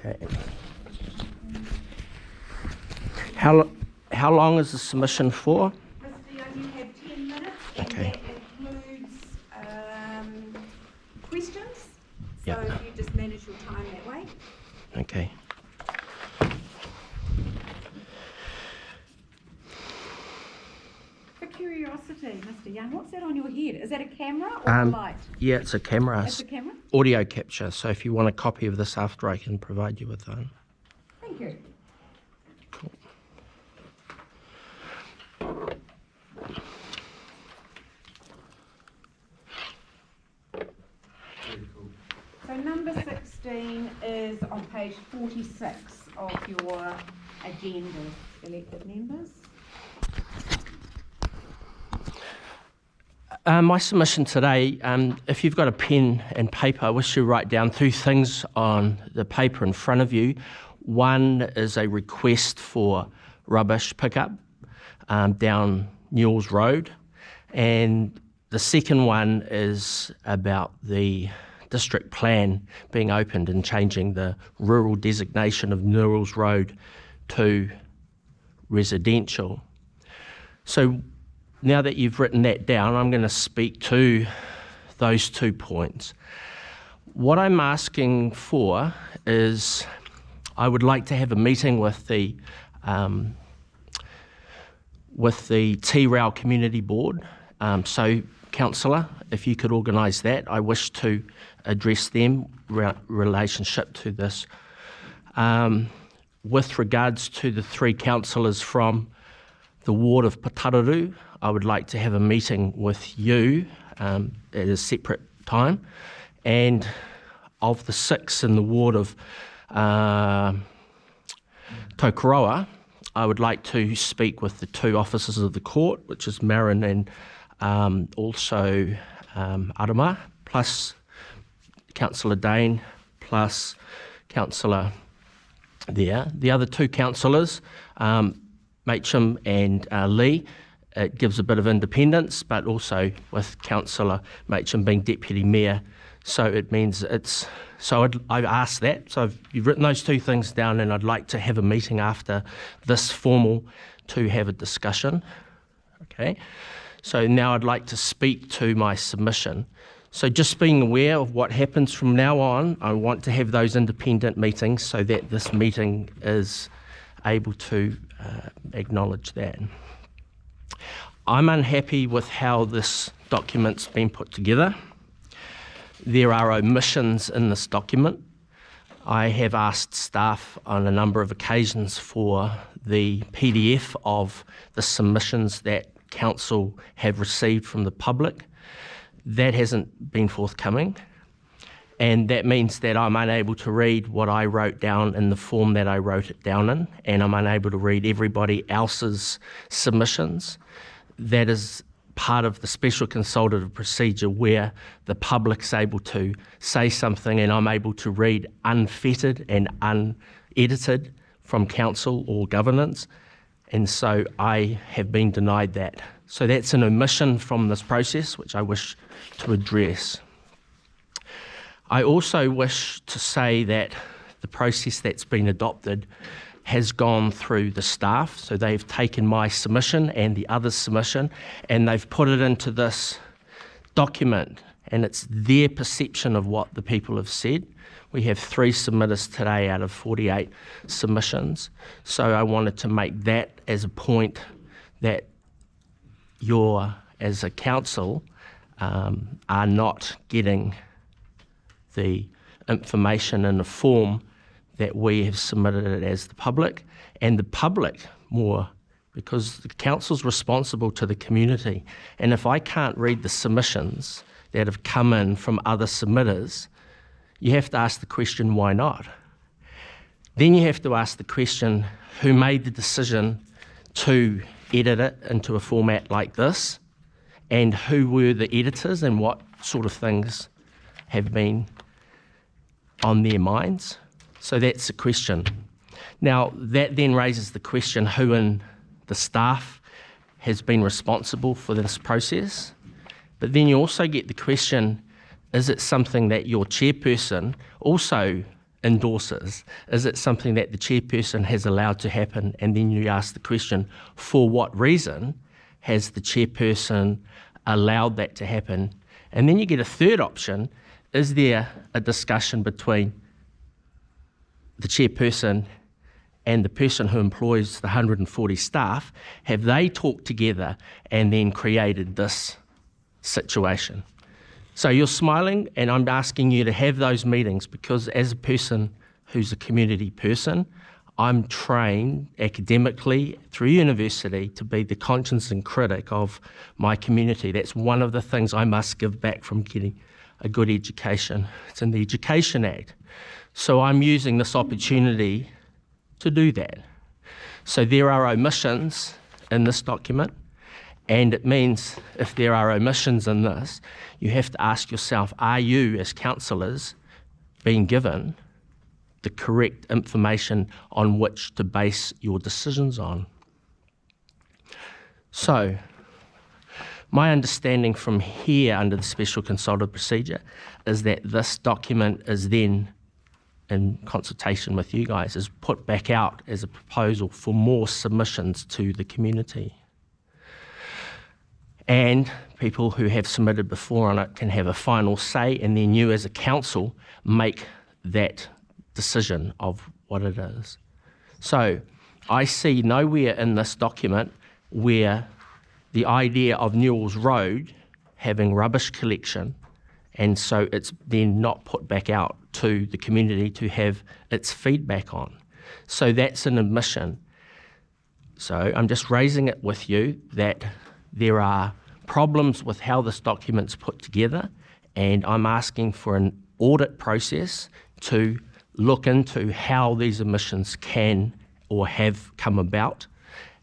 Okay. How long is the submission for? Mr. Young, you have 10 minutes. Okay. And that includes questions. So Yeah. you just manage your time that way. Okay. For curiosity, Mr. Young, what's that on your head? Is that a camera or a light? Yeah, it's a camera. It's a camera? Audio capture. So if you want a copy of this after, I can provide you with one. Thank you. Cool. So number 16 is on page 46 of your agenda, elected members. My submission today, if you've got a pen and paper, I wish you write down 2 things on the paper in front of you. One is a request for rubbish pickup down Newell's Road, and the second one is about the district plan being opened and changing the rural designation of Newell's Road to residential. So now that you've written that down, I'm going to speak to those 2 points. What I'm asking for is I would like to have a meeting with the T-Rail Community Board. So, Councillor, if you could organise that, I wish to address them relationship to this. With regards to the 3 councillors from the ward of Patararu, I would like to have a meeting with you at a separate time. And of the 6 in the ward of Tokoroa, I would like to speak with the 2 officers of the court, which is Machen and also Arama, plus Councillor Dane, plus Councillor there. The other 2 councillors, Machen and Lee, it gives a bit of independence, but also with Councillor Machen being Deputy Mayor, so it means it's... So I've asked that, so you've written those 2 things down, and I'd like to have a meeting after this formal to have a discussion. Okay, so now I'd like to speak to my submission. So just being aware of what happens from now on, I want to have those independent meetings so that this meeting is able to acknowledge that. I'm unhappy with how this document's been put together. There are omissions in this document. I have asked staff on a number of occasions for the PDF of the submissions that Council have received from the public. That hasn't been forthcoming, and that means that I'm unable to read what I wrote down in the form that I wrote it down in, and I'm unable to read everybody else's submissions. That is part of the Special Consultative Procedure where the public's able to say something and I'm able to read unfettered and unedited from Council or governance, and so I have been denied that. So that's an omission from this process which I wish to address. I also wish to say that the process that's been adopted has gone through the staff, so they've taken my submission and the other's submission and they've put it into this document, and it's their perception of what the people have said. We have 3 submitters today out of 48 submissions, so I wanted to make that as a point that you're, as a council, are not getting the information in a form that we have submitted it as the public, and the public more, because the council's responsible to the community. And if I can't read the submissions that have come in from other submitters, you have to ask the question, why not? Then you have to ask the question, who made the decision to edit it into a format like this, and who were the editors and what sort of things have been on their minds? So that's the question. Now, that then raises the question, who in the staff has been responsible for this process? But then you also get the question, is it something that your chairperson also endorses? Is it something that the chairperson has allowed to happen? And then you ask the question, for what reason has the chairperson allowed that to happen? And then you get a third option. Is there a discussion between the chairperson and the person who employs the 140 staff? Have they talked together and then created this situation? So you're smiling, and I'm asking you to have those meetings, because as a person who's a community person, I'm trained academically through university to be the conscience and critic of my community. That's one of the things I must give back from getting a good education. It's in the Education Act. So I'm using this opportunity to do that. So there are omissions in this document, and it means if there are omissions in this, you have to ask yourself, are you as councillors being given the correct information on which to base your decisions on? So my understanding from here under the Special Consultative Procedure is that this document is then, in consultation with you guys, is put back out as a proposal for more submissions to the community. And people who have submitted before on it can have a final say, and then you as a council make that decision of what it is. So I see nowhere in this document where the idea of Newell's Road having rubbish collection, and so it's then not put back out to the community to have its feedback on. So that's an admission. So I'm just raising it with you that there are problems with how this document's put together, and I'm asking for an audit process to look into how these omissions can or have come about,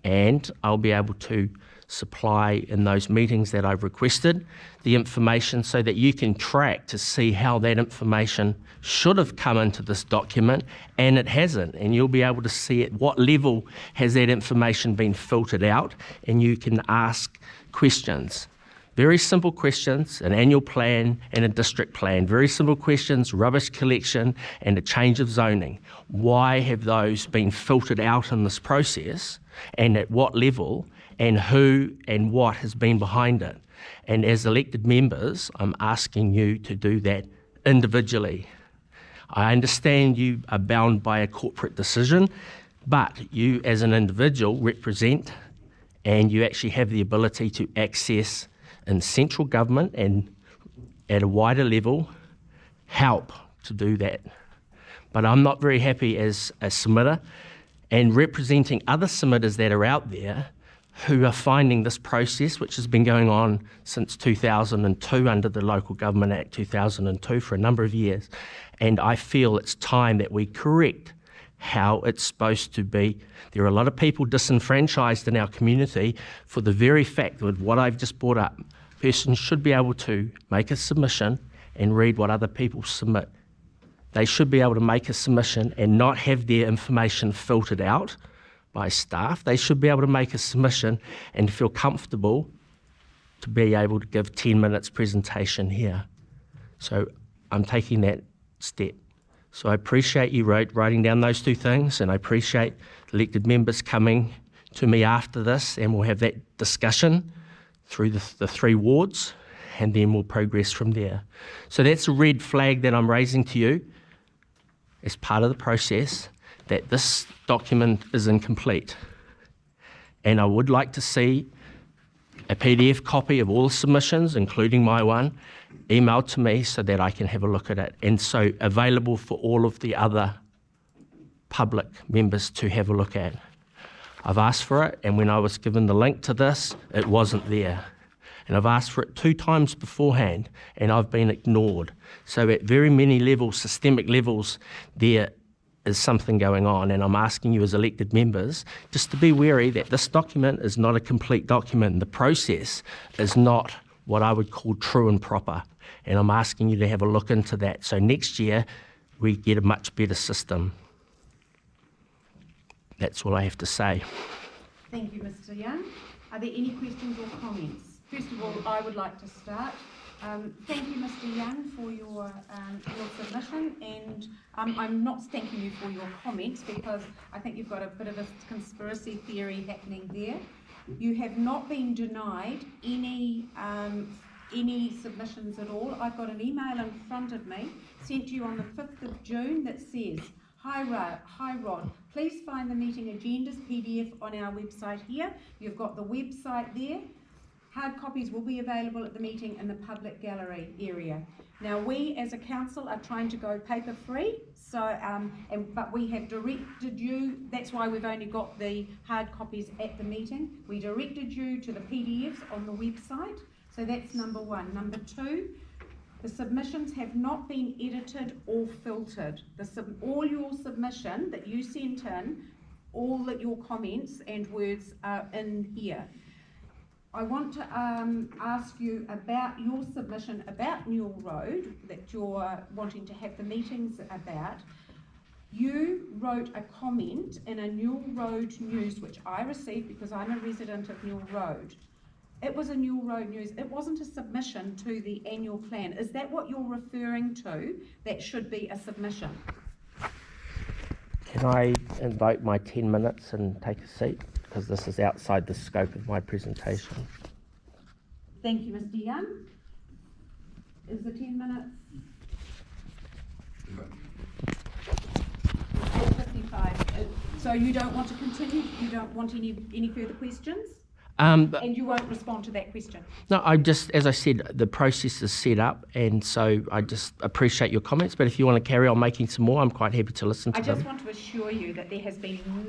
and I'll be able to supply in those meetings that I've requested the information so that you can track to see how that information should have come into this document and it hasn't, and you'll be able to see at what level has that information been filtered out, and you can ask questions. Very simple questions, an annual plan and a district plan. Very simple questions, rubbish collection and a change of zoning. Why have those been filtered out in this process, and at what level, and who and what has been behind it? And as elected members, I'm asking you to do that individually. I understand you are bound by a corporate decision, but you as an individual represent, and you actually have the ability to access in central government and at a wider level help to do that. But I'm not very happy as a submitter and representing other submitters that are out there who are finding this process, which has been going on since 2002 under the Local Government Act 2002 for a number of years. And I feel it's time that we correct how it's supposed to be. There are a lot of people disenfranchised in our community for the very fact that what I've just brought up. Persons should be able to make a submission and read what other people submit. They should be able to make a submission and not have their information filtered out by staff. They should be able to make a submission and feel comfortable to be able to give 10 minutes presentation here. So I'm taking that step. So I appreciate you writing down those two things, and I appreciate elected members coming to me after this, and we'll have that discussion through the three wards, and then we'll progress from there. So that's a red flag that I'm raising to you as part of the process, that this document is incomplete. And I would like to see a PDF copy of all the submissions, including my one, emailed to me so that I can have a look at it, and so available for all of the other public members to have a look at. I've asked for it, and when I was given the link to this, it wasn't there. And I've asked for it 2 times beforehand, and I've been ignored. So at very many levels, systemic levels, there is something going on, and I'm asking you as elected members just to be wary that this document is not a complete document. The process is not what I would call true and proper, and I'm asking you to have a look into that so next year we get a much better system. That's all I have to say. Thank you, Mr. Young. Are there any questions or comments? First of all, I would like to start Thank you, Mr. Young, for your submission, and I'm not thanking you for your comments because I think you've got a bit of a conspiracy theory happening there. You have not been denied any submissions at all. I've got an email in front of me sent to you on the 5th of June that says, Hi Rod, please find the meeting agendas PDF on our website here. You've got the website there. Hard copies will be available at the meeting in the public gallery area. Now we as a council are trying to go paper free, but we have directed you, that's why we've only got the hard copies at the meeting. We directed you to the PDFs on the website, so that's number one. Number two, the submissions have not been edited or filtered. All your submission that you sent in, all your comments and words are in here. I want to ask you about your submission about Newell Road that you're wanting to have the meetings about. You wrote a comment in a Newell Road news, which I received because I'm a resident of Newell Road. It was a Newell Road news. It wasn't a submission to the annual plan. Is that what you're referring to? That should be a submission. Can I invoke my 10 minutes and take a seat? Because this is outside the scope of my presentation. Thank you, Mr. Young. Is the 10 minutes? 8:55. So you don't want to continue? You don't want any further questions? And you won't respond to that question? No, as I said, the process is set up, and so I just appreciate your comments, but if you want to carry on making some more, I'm quite happy to listen to them. I just want to assure you that there has been no